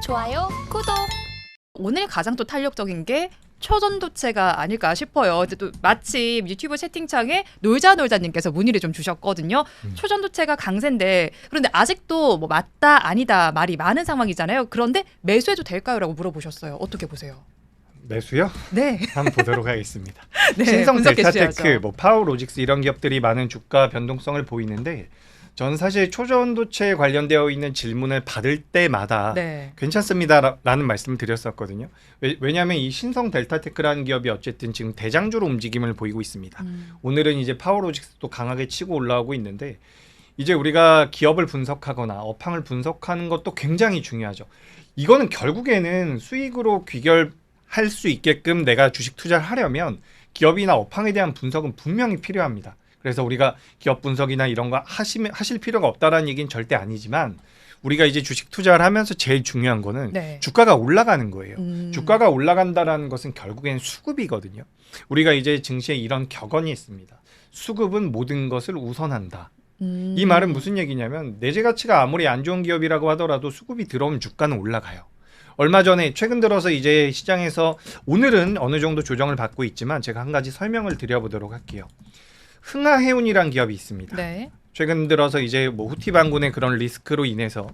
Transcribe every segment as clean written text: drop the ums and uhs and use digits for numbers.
좋아요, 구독. 오늘 가장 또 탄력적인 게 초전도체가 아닐까 싶어요. 근데 또 마침 유튜브 채팅창에 놀자놀자님께서 문의를 좀 주셨거든요. 초전도체가 강세인데 그런데 아직도 뭐 맞다 아니다 말이 많은 상황이잖아요. 그런데 매수해도 될까요? 라고 물어보셨어요. 어떻게 보세요? 매수요? 네. 한번 보도록 하겠습니다. 네, 신성 분석해 델타테크, 주셔야죠. 뭐 파워로직스 이런 기업들이 많은 주가 변동성을 보이는데 저는 사실 초전도체에 관련되어 있는 질문을 받을 때마다 네. 괜찮습니다라는 말씀을 드렸었거든요. 왜냐하면 이 신성 델타테크라는 기업이 어쨌든 지금 대장주로 움직임을 보이고 있습니다. 오늘은 이제 파워로직스도 강하게 치고 올라오고 있는데 이제 우리가 기업을 분석하거나 업황을 분석하는 것도 굉장히 중요하죠. 이거는 결국에는 수익으로 귀결할 수 있게끔 내가 주식 투자를 하려면 기업이나 업황에 대한 분석은 분명히 필요합니다. 그래서 우리가 기업 분석이나 이런 거 하실 필요가 없다라는 얘기는 절대 아니지만 우리가 이제 주식 투자를 하면서 제일 중요한 거는 네. 주가가 올라가는 거예요. 주가가 올라간다라는 것은 결국엔 수급이거든요. 우리가 이제 증시에 이런 격언이 있습니다. 수급은 모든 것을 우선한다. 이 말은 무슨 얘기냐면 내재 가치가 아무리 안 좋은 기업이라고 하더라도 수급이 들어오면 주가는 올라가요. 얼마 전에 최근 들어서 이제 시장에서 오늘은 어느 정도 조정을 받고 있지만 제가 한 가지 설명을 드려보도록 할게요. 흥하해운이란 기업이 있습니다. 네. 최근 들어서 이제 뭐 후티 반군의 그런 리스크로 인해서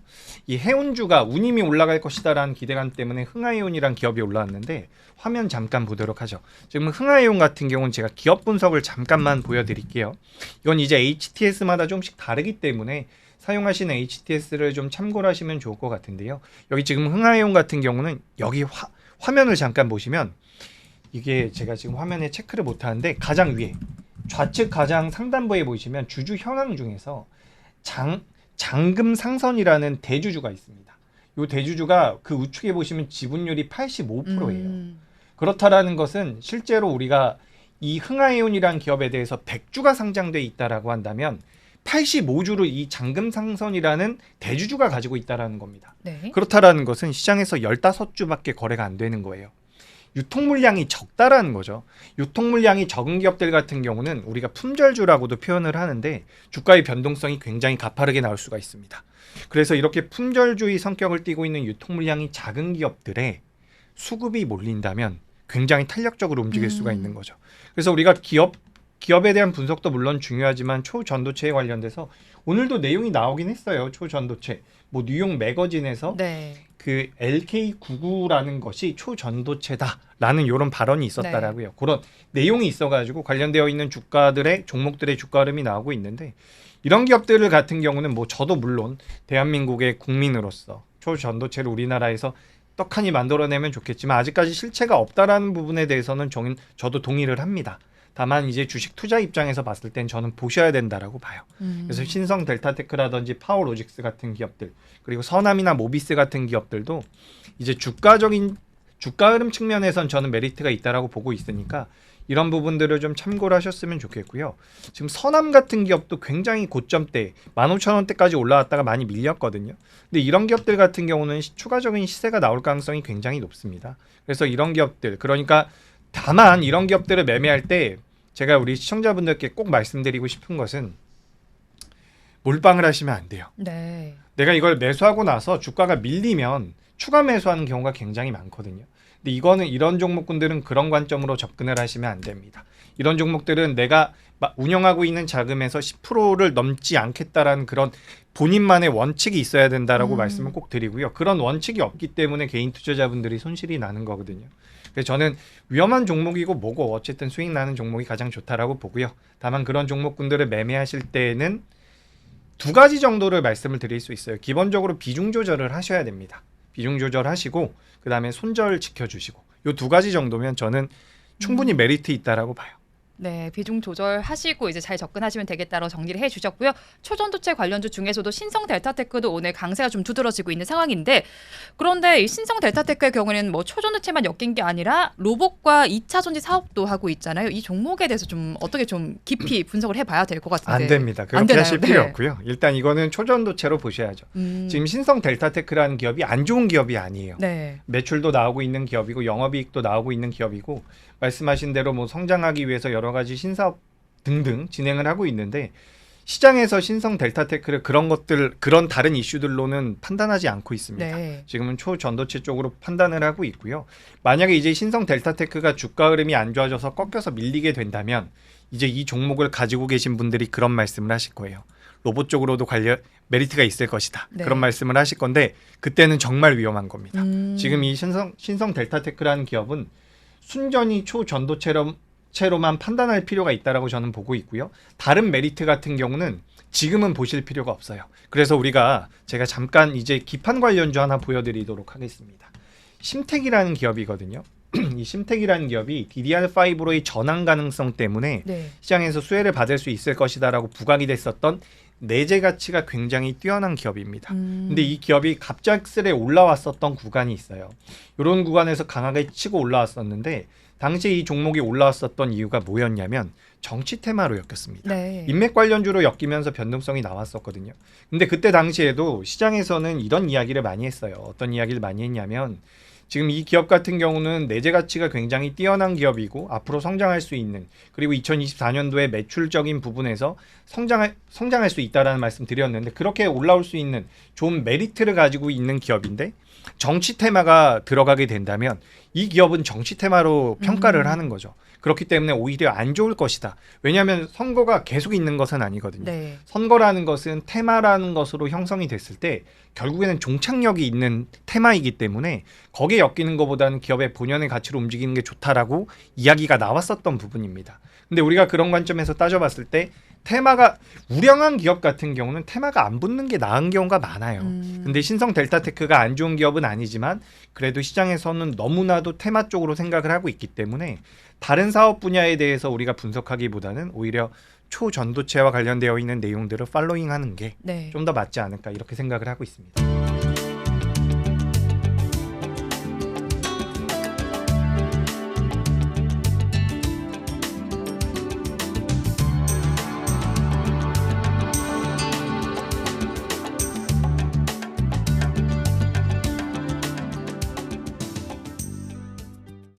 이 해운주가 운임이 올라갈 것이다라는 기대감 때문에 흥하해운이란 기업이 올라왔는데 화면 잠깐 보도록 하죠. 지금 흥하해운 같은 경우는 제가 기업 분석을 잠깐만 보여드릴게요. 이건 이제 HTS마다 좀씩 다르기 때문에 사용하시는 HTS를 좀 참고를 하시면 좋을 것 같은데요. 여기 지금 흥하해운 같은 경우는 여기 화면을 잠깐 보시면 이게 제가 지금 화면에 체크를 못하는데 가장 위에 좌측 가장 상단부에 보시면 주주 현황 중에서 장금 상선이라는 대주주가 있습니다. 이 대주주가 그 우측에 보시면 지분율이 85%예요. 그렇다라는 것은 실제로 우리가 이 흥하해운이라는 기업에 대해서 100주가 상장돼 있다라고 한다면 85주를 이 장금 상선이라는 대주주가 가지고 있다라는 겁니다. 네. 그렇다라는 것은 시장에서 15주밖에 거래가 안 되는 거예요. 유통 물량이 적다라는 거죠. 유통 물량이 적은 기업들 같은 경우는 우리가 품절주라고도 표현을 하는데 주가의 변동성이 굉장히 가파르게 나올 수가 있습니다. 그래서 이렇게 품절주의 성격을 띠고 있는 유통 물량이 작은 기업들의 수급이 몰린다면 굉장히 탄력적으로 움직일 수가 있는 거죠. 그래서 우리가 기업에 대한 분석도 물론 중요하지만 초전도체에 관련돼서 오늘도 내용이 나오긴 했어요. 초전도체. 뭐 뉴욕 매거진에서 네. 그 LK99라는 것이 초전도체다라는 이런 발언이 있었다라고요. 네. 그런 내용이 있어가지고 관련되어 있는 주가들의 종목들의 주가 흐름이 나오고 있는데 이런 기업들 같은 경우는 뭐 저도 물론 대한민국의 국민으로서 초전도체를 우리나라에서 떡하니 만들어내면 좋겠지만 아직까지 실체가 없다라는 부분에 대해서는 저도 동의를 합니다. 다만 이제 주식 투자 입장에서 봤을 땐 저는 보셔야 된다라고 봐요. 그래서 신성 델타테크라든지 파워로직스 같은 기업들 그리고 서남이나 모비스 같은 기업들도 이제 주가 흐름 측면에선 저는 메리트가 있다라고 보고 있으니까 이런 부분들을 좀 참고를 하셨으면 좋겠고요. 지금 서남 같은 기업도 굉장히 고점대 15,000원대까지 올라왔다가 많이 밀렸거든요. 근데 이런 기업들 같은 경우는 추가적인 시세가 나올 가능성이 굉장히 높습니다. 그래서 이런 기업들 그러니까 다만 이런 기업들을 매매할 때 제가 우리 시청자분들께 꼭 말씀드리고 싶은 것은 몰빵을 하시면 안 돼요. 네. 내가 이걸 매수하고 나서 주가가 밀리면 추가 매수하는 경우가 굉장히 많거든요. 근데 이거는 이런 종목군들은 그런 관점으로 접근을 하시면 안 됩니다. 이런 종목들은 내가 운영하고 있는 자금에서 10%를 넘지 않겠다라는 그런 본인만의 원칙이 있어야 된다라고 말씀을 꼭 드리고요. 그런 원칙이 없기 때문에 개인 투자자분들이 손실이 나는 거거든요. 그래서 저는 위험한 종목이고 뭐고 어쨌든 수익 나는 종목이 가장 좋다라고 보고요. 다만 그런 종목군들을 매매하실 때는 두 가지 정도를 말씀을 드릴 수 있어요. 기본적으로 비중 조절을 하셔야 됩니다. 비중 조절하시고 그 다음에 손절 지켜주시고 이 두 가지 정도면 저는 충분히 메리트 있다라고 봐요. 네, 비중 조절하시고 이제 잘 접근하시면 되겠다고 정리를 해주셨고요. 초전도체 관련주 중에서도 신성 델타테크도 오늘 강세가 좀 두드러지고 있는 상황인데 그런데 이 신성 델타테크의 경우에는 뭐 초전도체만 엮인 게 아니라 로봇과 2차 전지 사업도 하고 있잖아요. 이 종목에 대해서 좀 어떻게 좀 깊이 분석을 해봐야 될 것 같은데 안 됩니다. 그렇게 하실 필요 없고요. 일단 이거는 초전도체로 보셔야죠. 지금 신성 델타테크라는 기업이 안 좋은 기업이 아니에요. 네. 매출도 나오고 있는 기업이고 영업이익도 나오고 있는 기업이고 말씀하신 대로 뭐 성장하기 위해서 여러 가지 신사업 등등 진행을 하고 있는데 시장에서 신성 델타테크를 그런 다른 이슈들로는 판단하지 않고 있습니다. 네. 지금은 초전도체 쪽으로 판단을 하고 있고요. 만약에 이제 신성 델타테크가 주가 흐름이 안 좋아져서 꺾여서 밀리게 된다면 이제 이 종목을 가지고 계신 분들이 그런 말씀을 하실 거예요. 로봇 쪽으로도 메리트가 있을 것이다. 네. 그런 말씀을 하실 건데 그때는 정말 위험한 겁니다. 음. 지금 이 신성 델타테크라는 기업은 순전히 초전도체로만 판단할 필요가 있다라고 저는 보고 있고요. 다른 메리트 같은 경우는 지금은 보실 필요가 없어요. 그래서 제가 잠깐 이제 기판 관련주 하나 보여드리도록 하겠습니다. 심텍이라는 기업이거든요. 이 심텍이라는 기업이 DDR5로의 전환 가능성 때문에 네. 시장에서 수혜를 받을 수 있을 것이다라고 부각이 됐었던 내재 가치가 굉장히 뛰어난 기업입니다. 근데 이 기업이 갑작스레 올라왔었던 구간이 있어요. 이런 구간에서 강하게 치고 올라왔었는데 당시에 이 종목이 올라왔었던 이유가 뭐였냐면 정치 테마로 엮였습니다. 네. 인맥 관련주로 엮이면서 변동성이 나왔었거든요. 근데 그때 당시에도 시장에서는 이런 이야기를 많이 했어요. 어떤 이야기를 많이 했냐면 지금 이 기업 같은 경우는 내재 가치가 굉장히 뛰어난 기업이고 앞으로 성장할 수 있는, 그리고 2024년도에 매출적인 부분에서 성장할 수 있다라는 말씀 드렸는데 그렇게 올라올 수 있는 좋은 메리트를 가지고 있는 기업인데 정치 테마가 들어가게 된다면 이 기업은 정치 테마로 평가를 하는 거죠. 그렇기 때문에 오히려 안 좋을 것이다. 왜냐하면 선거가 계속 있는 것은 아니거든요. 네. 선거라는 것은 테마라는 것으로 형성이 됐을 때 결국에는 종착역이 있는 테마이기 때문에 거기에 엮이는 것보다는 기업의 본연의 가치로 움직이는 게 좋다라고 이야기가 나왔었던 부분입니다. 근데 우리가 그런 관점에서 따져봤을 때 테마가 우량한 기업 같은 경우는 테마가 안 붙는 게 나은 경우가 많아요. 근데 신성 델타테크가 안 좋은 기업은 아니지만 그래도 시장에서는 너무나도 테마 쪽으로 생각을 하고 있기 때문에 다른 사업 분야에 대해서 우리가 분석하기보다는 오히려 초전도체와 관련되어 있는 내용들을 팔로잉하는 게 좀 네. 더 맞지 않을까 이렇게 생각을 하고 있습니다.